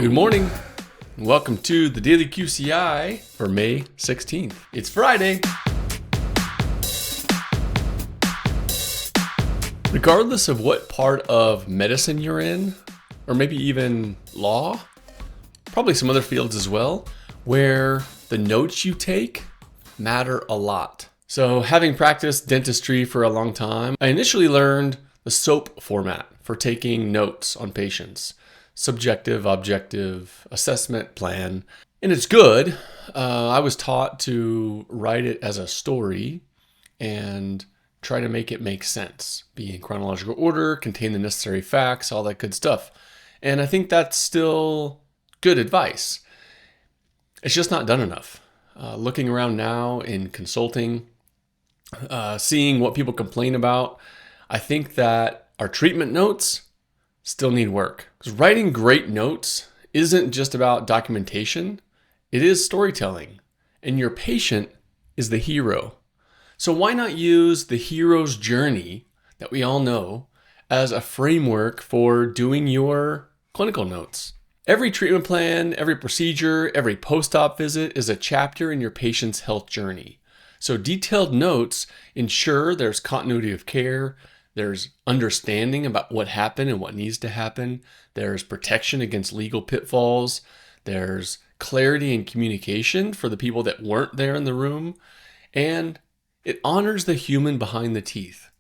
Good morning. Welcome to the Daily QCI for May 16th. It's Friday. Regardless of what part of medicine you're in, or maybe even law, probably some other fields as well, where the notes you take matter a lot. So having practiced dentistry for a long time, I initially learned the SOAP format for taking notes on patients. Subjective, objective, assessment, plan. And it's good. I was taught to write it as a story and try to make it make sense, be in chronological order, contain the necessary facts, all that good stuff. And I think that's still good advice. It's just not done enough. Looking around now in consulting, seeing what people complain about, I think that our treatment notes still need work. Because writing great notes isn't just about documentation, it is storytelling. And your patient is the hero. So why not use the hero's journey that we all know as a framework for doing your clinical notes? Every treatment plan, every procedure, every post-op visit is a chapter in your patient's health journey. So detailed notes ensure there's continuity of care, there's understanding about what happened and what needs to happen. There's protection against legal pitfalls. There's clarity and communication for the people that weren't there in the room. And it honors the human behind the teeth,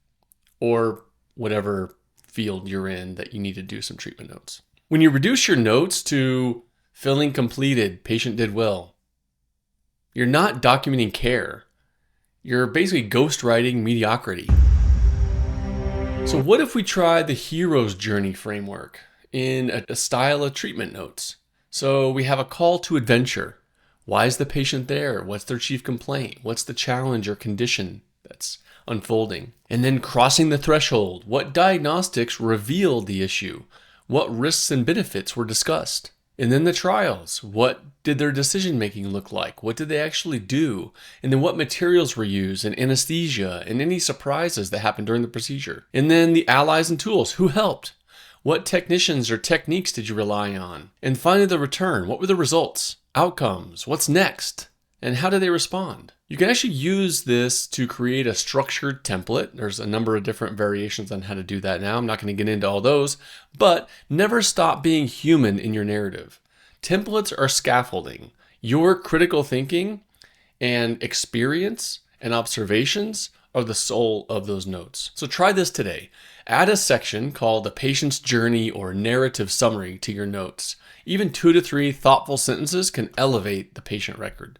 or whatever field you're in that you need to do some treatment notes. When you reduce your notes to filling completed, patient did well, you're not documenting care. You're basically ghostwriting mediocrity. So what if we try the hero's journey framework in a style of treatment notes? So we have a call to adventure. Why is the patient there? What's their chief complaint? What's the challenge or condition that's unfolding? And then crossing the threshold. What diagnostics revealed the issue? What risks and benefits were discussed? And then the trials. What did their decision making look like? What did they actually do? And then what materials were used, and anesthesia, and any surprises that happened during the procedure. And then the allies and tools. Who helped? What technicians or techniques did you rely on? And finally the return. What were the results? Outcomes? What's next? And how did they respond? You can actually use this to create a structured template. There's a number of different variations on how to do that now. I'm not going to get into all those, but never stop being human in your narrative. Templates are scaffolding. Your critical thinking and experience and observations are the soul of those notes. So try this today. Add a section called the patient's journey or narrative summary to your notes. Even 2 to 3 thoughtful sentences can elevate the patient record.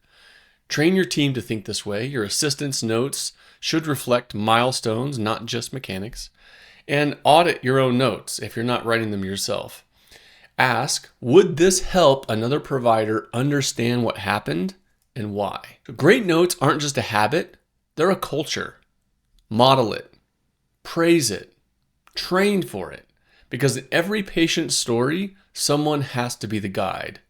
Train your team to think this way. Your assistant's notes should reflect milestones, not just mechanics. And audit your own notes if you're not writing them yourself. Ask, would this help another provider understand what happened and why? So great notes aren't just a habit, they're a culture. Model it, praise it, train for it. Because in every patient's story, someone has to be the guide.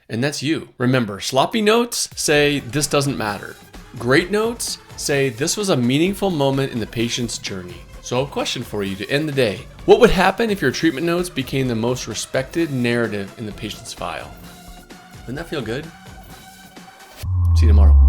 And that's you. Remember, sloppy notes say this doesn't matter. Great notes say this was a meaningful moment in the patient's journey. So a question for you to end the day. What would happen if your treatment notes became the most respected narrative in the patient's file? Wouldn't that feel good? See you tomorrow.